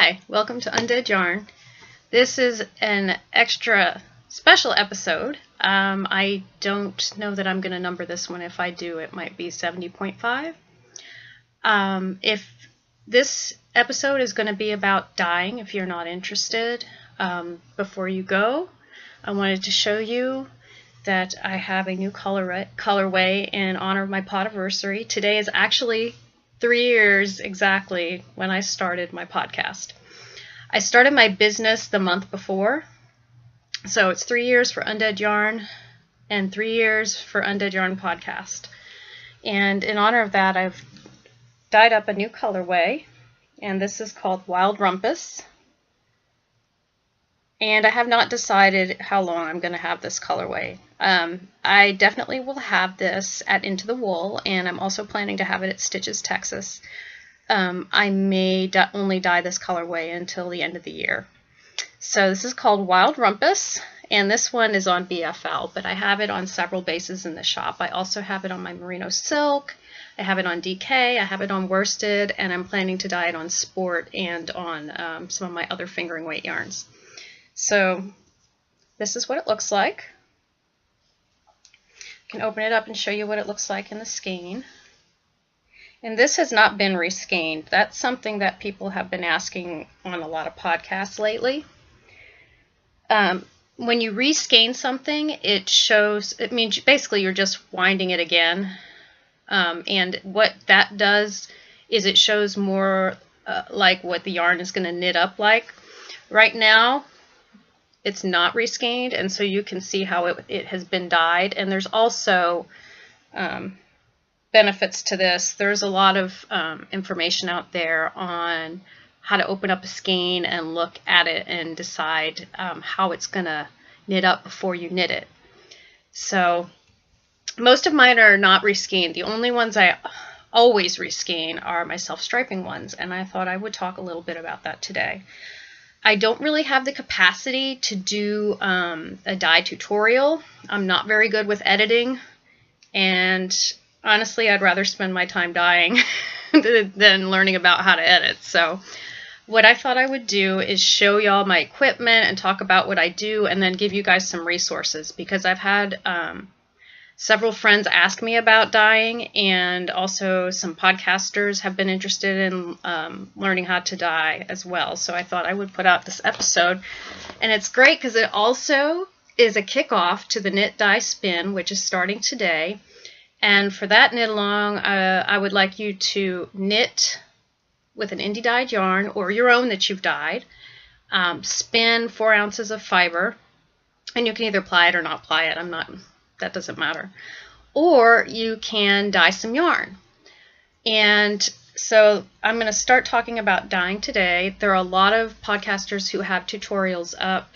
Hi, welcome to Undead Yarn. This is an extra special episode. I don't know that I'm going to number this one. If I do, it might be 70.5. If this episode is going to be about dyeing, if you're not interested, before you go, I wanted to show you that I have a new colorway in honor of my Podiversary. Today is actually 3 years exactly when I started my podcast. I started my business the month before, so it's 3 years for Undead Yarn and 3 years for Undead Yarn podcast. And in honor of that, I've dyed up a new colorway, and this is called Wild Rumpus. And I have not decided how long I'm going to have this colorway. I definitely will have this at Into the Wool, and I'm also planning to have it at Stitches, Texas. I may only dye this colorway until the end of the year. So this is called Wild Rumpus, and this one is on BFL, but I have it on several bases in the shop. I also have it on my Merino Silk, I have it on DK, I have it on worsted, and I'm planning to dye it on Sport and on some of my other fingering weight yarns. So this is what it looks like. I can open it up and show you what it looks like in the skein. And this has not been reskeined. That's something that people have been asking on a lot of podcasts lately. When you reskein something, it means basically you're just winding it again. And what that does is it shows more like what the yarn is going to knit up like. Right now, it's not reskeined, and so you can see how it has been dyed. And there's also benefits to this. There's a lot of information out there on how to open up a skein and look at it and decide how it's going to knit up before you knit it. So most of mine are not reskeined. The only ones I always reskein are my self-striping ones, and I thought I would talk a little bit about that today. I don't really have the capacity to do a dye tutorial. I'm not very good with editing, and honestly, I'd rather spend my time dyeing than learning about how to edit. So what I thought I would do is show y'all my equipment and talk about what I do, and then give you guys some resources, because I've had several friends ask me about dyeing, and also some podcasters have been interested in learning how to dye as well. So I thought I would put out this episode, and it's great because it also is a kickoff to the Knit Dye Spin, which is starting today. And for that knit along, I would like you to knit with an indie dyed yarn or your own that you've dyed, spin 4 ounces of fiber, and you can either ply it or not ply it. That doesn't matter. Or you can dye some yarn. And so I'm going to start talking about dyeing today. There are a lot of podcasters who have tutorials up.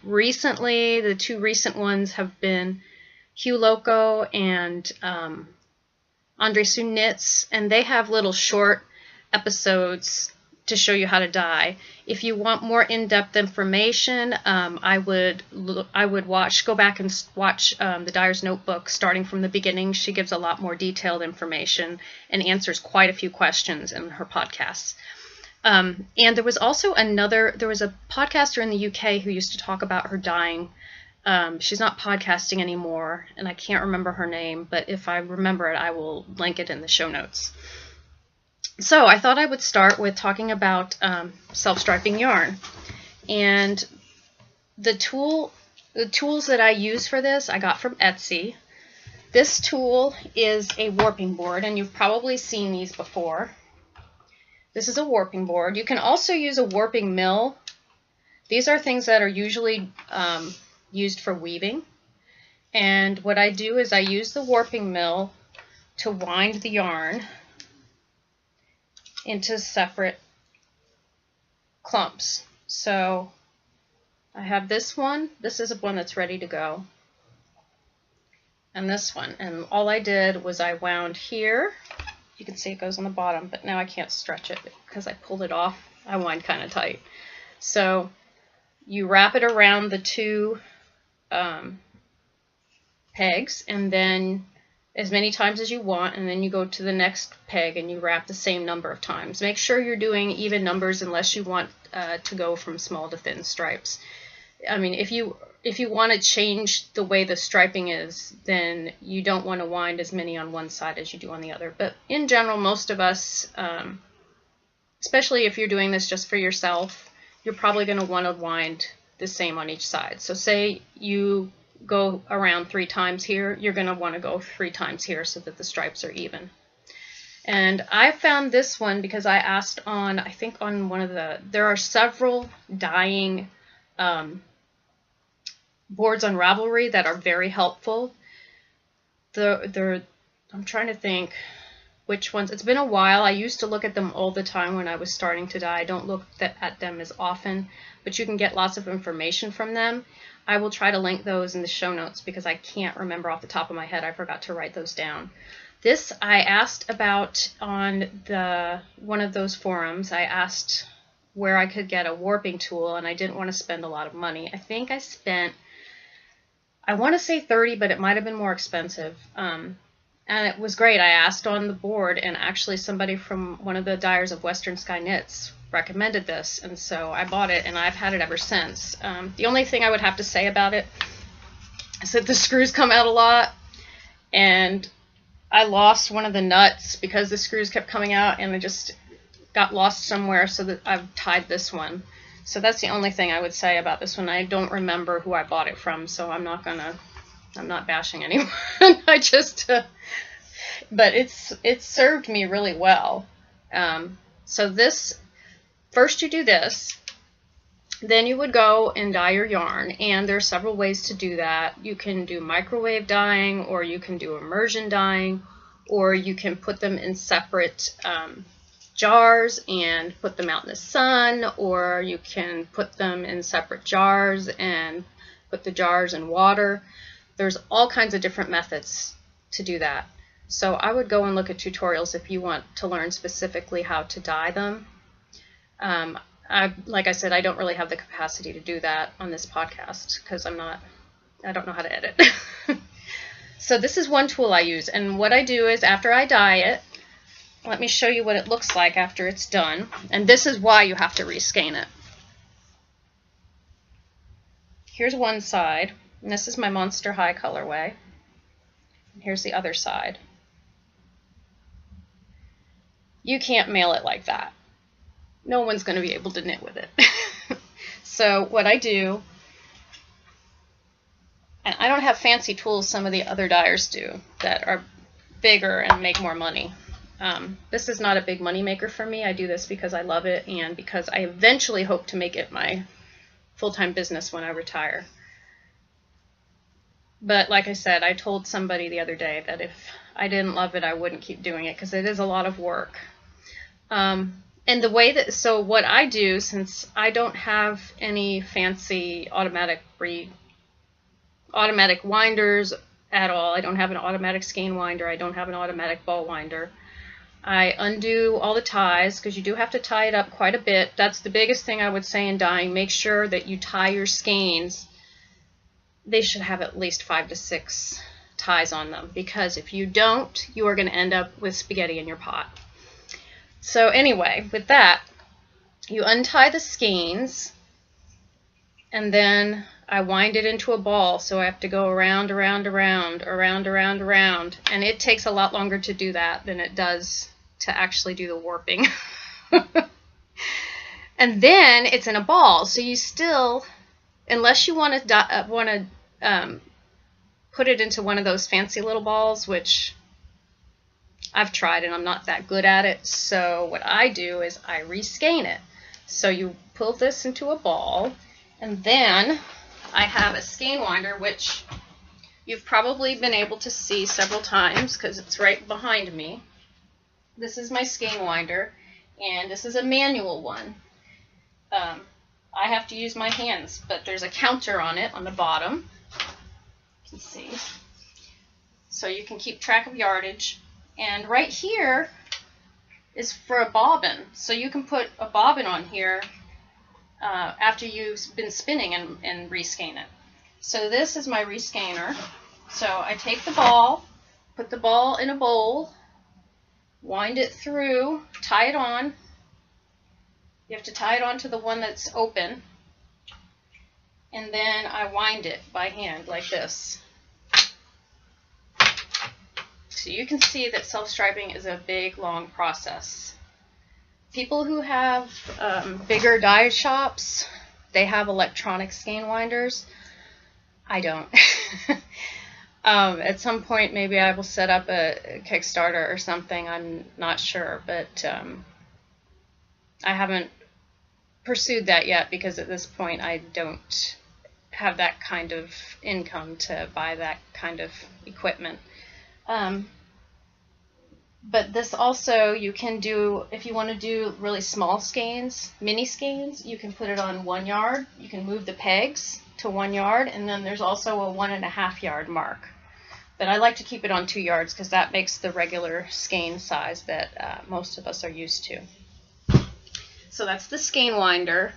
Recently, the 2 recent ones have been Hugh Loco and Andre Sue Knits, and they have little short episodes to show you how to dye. If you want more in-depth information, I would go back and watch the Dyer's Notebook starting from the beginning. She gives a lot more detailed information and answers quite a few questions in her podcasts. And there was also there was a podcaster in the UK who used to talk about her dyeing. She's not podcasting anymore, and I can't remember her name, but if I remember it, I will link it in the show notes. So I thought I would start with talking about self-striping yarn. And the tools that I use for this I got from Etsy. This tool is a warping board, and you've probably seen these before. This is a warping board. You can also use a warping mill. These are things that are usually used for weaving. And what I do is I use the warping mill to wind the yarn into separate clumps. So I have this one. This is one that's ready to go. And this one. And all I did was I wound here. You can see it goes on the bottom, but now I can't stretch it because I pulled it off. I wind kind of tight. So you wrap it around the 2 pegs, and then as many times as you want, and then you go to the next peg and you wrap the same number of times. Make sure you're doing even numbers unless you want to go from small to thin stripes. I mean, if you want to change the way the striping is, then you don't want to wind as many on one side as you do on the other. But in general, most of us, especially if you're doing this just for yourself, you're probably going to want to wind the same on each side. So say you go around 3 times here, you're going to want to go 3 times here so that the stripes are even. And I found this one because I asked on, I think on one of there are several dyeing boards on Ravelry that are very helpful. I'm trying to think which ones. It's been a while. I used to look at them all the time when I was starting to dye. I don't look at them as often, but you can get lots of information from them. I will try to link those in the show notes because I can't remember off the top of my head. I forgot to write those down. This I asked about on one of those forums. I asked where I could get a warping tool, and I didn't want to spend a lot of money. I think I spent, I want to say $30, but it might have been more expensive. And it was great. I asked on the board, and actually somebody from one of the dyers of Western Sky Knits recommended this, and so I bought it, and I've had it ever since. The only thing I would have to say about it is that the screws come out a lot, and I lost one of the nuts because the screws kept coming out, and I just got lost somewhere, so that I've tied this one. So that's the only thing I would say about this one. I don't remember who I bought it from, so I'm not bashing anyone. I just, but it's served me really well. So this, first you do this, then you would go and dye your yarn, and there are several ways to do that. You can do microwave dyeing, or you can do immersion dyeing, or you can put them in separate jars and put them out in the sun, or you can put them in separate jars and put the jars in water. There's all kinds of different methods to do that. So I would go and look at tutorials if you want to learn specifically how to dye them. Like I said, I don't really have the capacity to do that on this podcast because I don't know how to edit. So this is one tool I use, and what I do is after I dye it, let me show you what it looks like after it's done, and this is why you have to reskein it. Here's one side, and this is my Monster High colorway. Here's the other side. You can't mail it like that. No one's going to be able to knit with it. So what I do, and I don't have fancy tools some of the other dyers do that are bigger and make more money. This is not a big money maker for me. I do this because I love it and because I eventually hope to make it my full-time business when I retire. But like I said, I told somebody the other day that if I didn't love it, I wouldn't keep doing it because it is a lot of work. And the way that, so what I do, since I don't have any fancy automatic winders at all, I don't have an automatic skein winder, I don't have an automatic ball winder, I undo all the ties because you do have to tie it up quite a bit. That's the biggest thing I would say in dyeing. Make sure that you tie your skeins. They should have at least 5 to 6 ties on them because if you don't, you are going to end up with spaghetti in your pot. So anyway, with that, you untie the skeins, and then I wind it into a ball, so I have to go around, around, around, around, around, around, and it takes a lot longer to do that than it does to actually do the warping. And then it's in a ball, so you still, unless you want to put it into one of those fancy little balls, which I've tried and I'm not that good at it, so what I do is I reskein it. So you pull this into a ball, and then I have a skein winder, which you've probably been able to see several times because it's right behind me. This is my skein winder, and this is a manual one. I have to use my hands, but there's a counter on it on the bottom. You can see. So you can keep track of yardage. And right here is for a bobbin. So you can put a bobbin on here after you've been spinning and reskein it. So this is my reskeiner. So I take the ball put the ball in a bowl, wind it through, tie it on. You have to tie it onto the one that's open, and then I wind it by hand like this. So you can see that self-striping is a big, long process. People who have bigger dye shops, they have electronic skein winders. I don't. At some point, maybe I will set up a Kickstarter or something. I'm not sure, but I haven't pursued that yet because at this point I don't have that kind of income to buy that kind of equipment. But this also, you can do, if you want to do really small skeins, mini skeins, you can put it on 1 yard. You can move the pegs to 1 yard, and then there's also a 1.5 yard mark. But I like to keep it on 2 yards because that makes the regular skein size that most of us are used to. So that's the skein winder.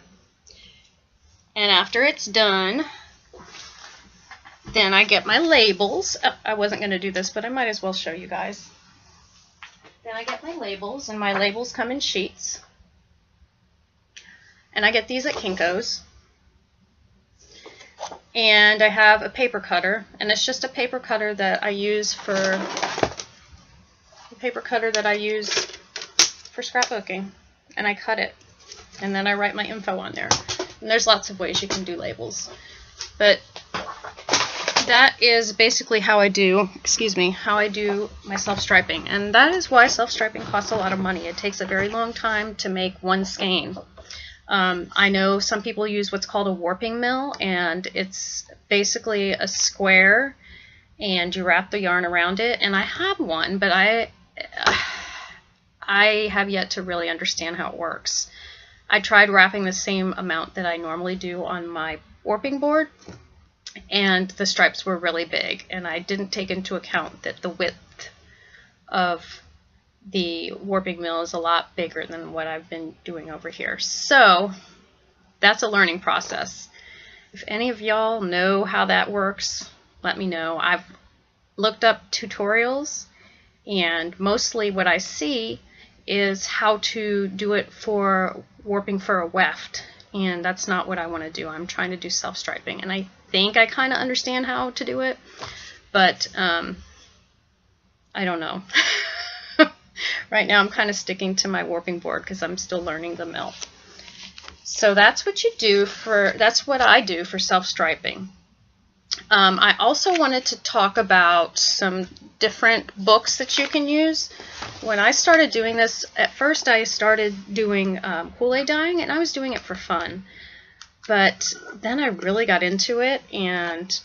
And after it's done, then I get my labels. Oh, I wasn't going to do this, but I might as well show you guys. Then I get my labels, and my labels come in sheets. And I get these at Kinko's. And I have a paper cutter, and it's just a paper cutter that I use for scrapbooking. And I cut it, and then I write my info on there. And there's lots of ways you can do labels, but that is basically how I do, my self-striping. And that is why self-striping costs a lot of money. It takes a very long time to make one skein. I know some people use what's called a warping mill, and it's basically a square, and you wrap the yarn around it. And I have one, but I have yet to really understand how it works. I tried wrapping the same amount that I normally do on my warping board, and the stripes were really big, and I didn't take into account that the width of the warping mill is a lot bigger than what I've been doing over here. So that's a learning process. If any of y'all know how that works, let me know. I've looked up tutorials, and mostly what I see is how to do it for warping for a weft, and that's not what I want to do. I'm trying to do self-striping, and I think I kind of understand how to do it, but I don't know. Right now I'm kind of sticking to my warping board because I'm still learning the mill. So that's what I do for self-striping. I also wanted to talk about some different books that you can use. When I started doing this, at first I started doing Kool-Aid dyeing, and I was doing it for fun. But then I really got into it, and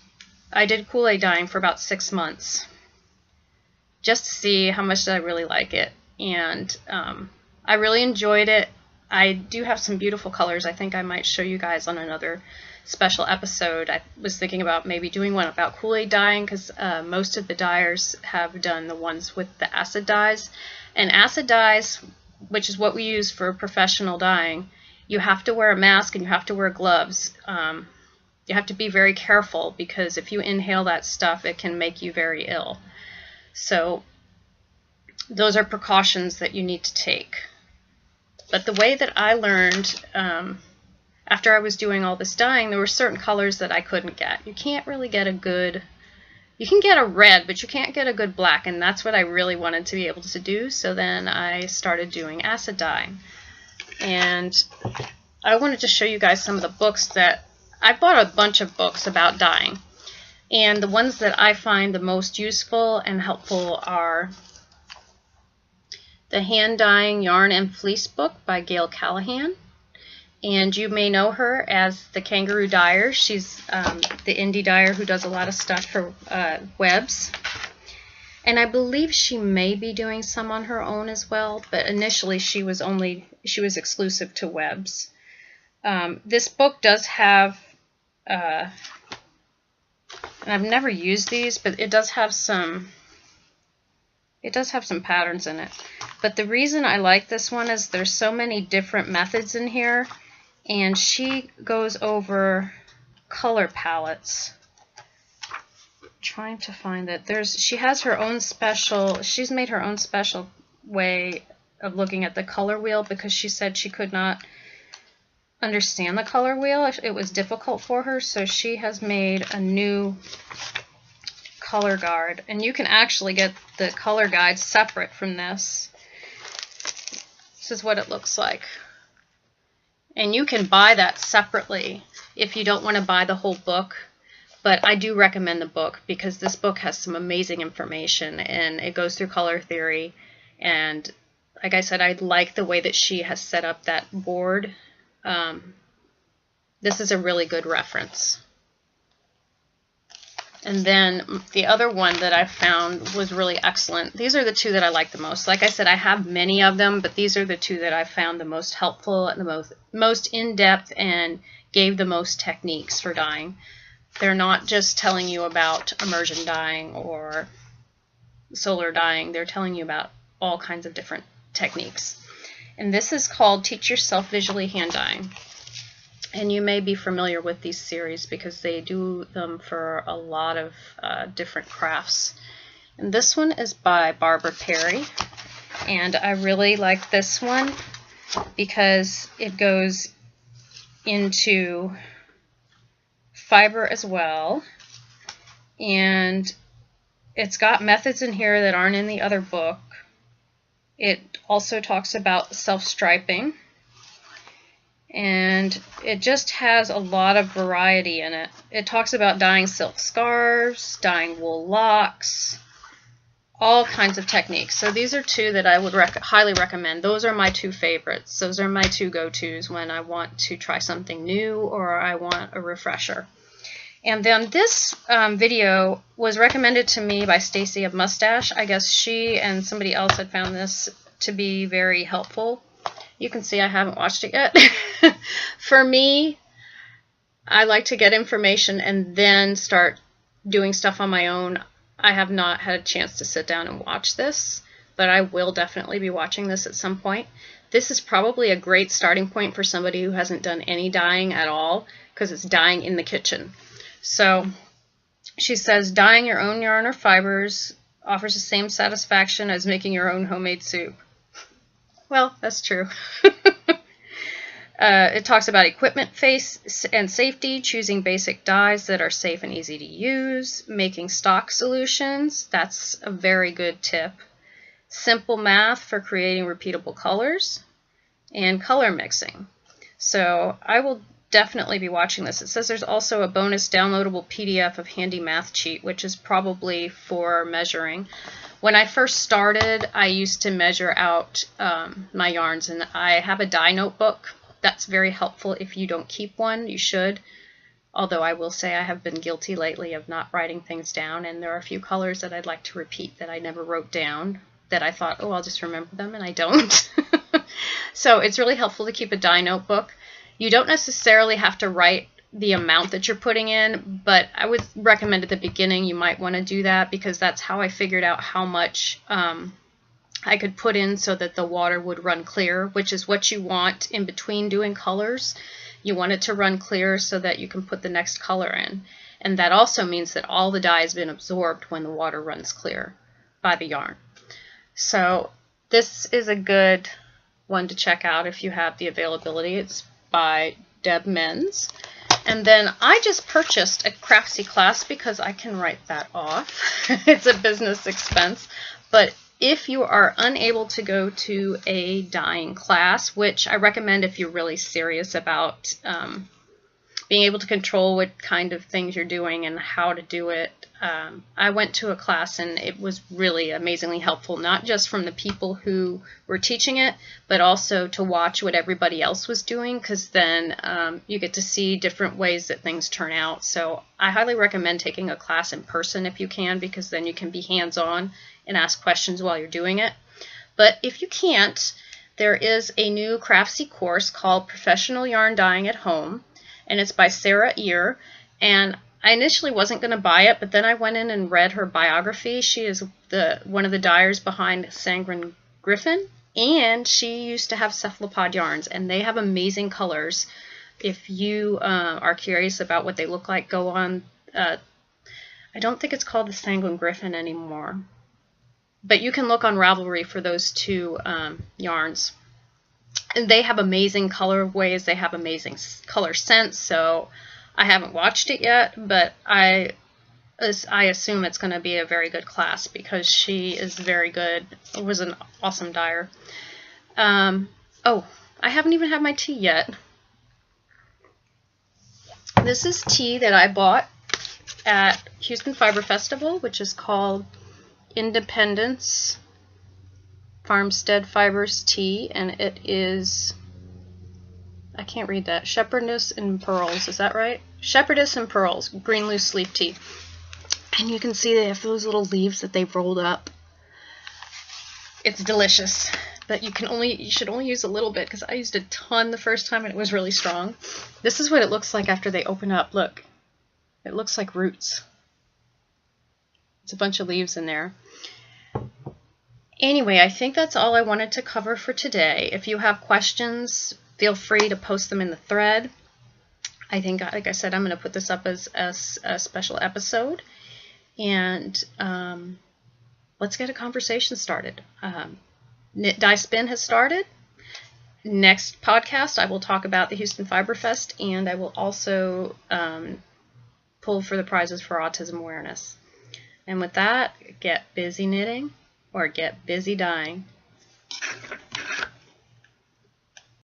I did Kool-Aid dyeing for about 6 months just to see how much did I really like it. And I really enjoyed it. I do have some beautiful colors. I think I might show you guys on another special episode. I was thinking about maybe doing one about Kool-Aid dyeing because most of the dyers have done the ones with the acid dyes. And acid dyes, which is what we use for professional dyeing, you have to wear a mask and you have to wear gloves. You have to be very careful because if you inhale that stuff, it can make you very ill. So those are precautions that you need to take. But the way that I learned, after I was doing all this dyeing, there were certain colors that I couldn't get. You can't really get a good, you can get a red, but you can't get a good black, and that's what I really wanted to be able to do. So then I started doing acid dyeing. And I wanted to show you guys some of the books that, I bought a bunch of books about dyeing. And the ones that I find the most useful and helpful are the Hand Dyeing Yarn and Fleece book by Gail Callahan. And you may know her as the Kangaroo Dyer. She's the indie dyer who does a lot of stuff for webs. And I believe she may be doing some on her own as well, but initially she was exclusive to webs. This book does have, and I've never used these, but it does have some patterns in it. But the reason I like this one is there's so many different methods in here, and she goes over color palettes trying to find it. She has her own special, she's made her own special way of looking at the color wheel because she said she could not understand the color wheel. It was difficult for her, so she has made a new color guide, and you can actually get the color guide separate from this. This is what it looks like, and you can buy that separately if you don't want to buy the whole book. But I do recommend the book because this book has some amazing information and it goes through color theory. And like I said, I like the way that she has set up that board. This is a really good reference. And then the other one that I found was really excellent. These are the two that I like the most. Like I said, I have many of them, but these are the two that I found the most helpful and the most in-depth and gave the most techniques for dyeing. They're not just telling you about immersion dyeing or solar dyeing. They're telling you about all kinds of different techniques. And this is called Teach Yourself Visually Hand Dyeing. And you may be familiar with these series because they do them for a lot of different crafts. And this one is by Barbara Perry. And I really like this one because it goes into fiber as well. And it's got methods in here that aren't in the other book. It also talks about self-striping. And it just has a lot of variety in it. It talks about dyeing silk scarves, dyeing wool locks, all kinds of techniques. So these are two that I would highly recommend. Those are my two favorites. Those are my two go-tos when I want to try something new or I want a refresher. And then this video was recommended to me by Stacy of Mustache. I guess she and somebody else had found this to be very helpful. You can see I haven't watched it yet. For me, I like to get information and then start doing stuff on my own. I have not had a chance to sit down and watch this, but I will definitely be watching this at some point. This is probably a great starting point for somebody who hasn't done any dyeing at all because it's dyeing in the kitchen. So she says dyeing your own yarn or fibers offers the same satisfaction as making your own homemade soup. Well, that's true. It talks about equipment and safety, choosing basic dyes that are safe and easy to use, making stock solutions. That's a very good tip. Simple math for creating repeatable colors, and color mixing. So I will definitely be watching this. It says there's also a bonus downloadable PDF of handy math cheat, which is probably for measuring. When I first started, I used to measure out my yarns, and I have a dye notebook. That's very helpful. If you don't keep one, you should. Although I will say I have been guilty lately of not writing things down, and there are a few colors that I'd like to repeat that I never wrote down, that I thought, oh, I'll just remember them, and I don't. So it's really helpful to keep a dye notebook. You don't necessarily have to write the amount that you're putting in, but I would recommend at the beginning you might want to do that because that's how I figured out how much I could put in so that the water would run clear, which is what you want in between doing colors. You want it to run clear so that you can put the next color in. And that also means that all the dye has been absorbed when the water runs clear by the yarn. So this is a good one to check out if you have the availability. It's by Deb Menz. And then I just purchased a Craftsy class because I can write that off. It's a business expense. But if you are unable to go to a dyeing class, which I recommend if you're really serious about being able to control what kind of things you're doing and how to do it, I went to a class and it was really amazingly helpful, not just from the people who were teaching it, but also to watch what everybody else was doing, because then you get to see different ways that things turn out. So I highly recommend taking a class in person if you can, because then you can be hands-on and ask questions while you're doing it. But if you can't, there is a new Craftsy course called Professional Yarn Dyeing at Home, and it's by Sarah Ear. And I initially wasn't going to buy it, but then I went in and read her biography. She is one of the dyers behind Sangren Griffin, and she used to have cephalopod yarns, and they have amazing colors. If you are curious about what they look like, go on. I don't think it's called the Sanguine Griffin anymore. But you can look on Ravelry for those two yarns. And they have amazing colorways. They have amazing color scents. So I haven't watched it yet, but I assume it's going to be a very good class because she is very good. It was an awesome dyer. Oh, I haven't even had my tea yet. This is tea that I bought at Houston Fiber Festival, which is called Independence Farmstead Fibers tea, and it is, I can't read that, Shepherdess and Pearls, is that right? Shepherdess and Pearls, green loose leaf tea. And you can see they have those little leaves that they've rolled up. It's delicious, but you should only use a little bit because I used a ton the first time and it was really strong. This is what it looks like after they open up. Look, it looks like roots. It's a bunch of leaves in there. Anyway, I think that's all I wanted to cover for today. If you have questions, feel free to post them in the thread. I think, like I said, I'm going to put this up as a special episode. And let's get a conversation started. Knit Dye Spin has started. Next podcast, I will talk about the Houston Fiber Fest, and I will also pull for the prizes for autism awareness. And with that, get busy knitting or get busy dyeing.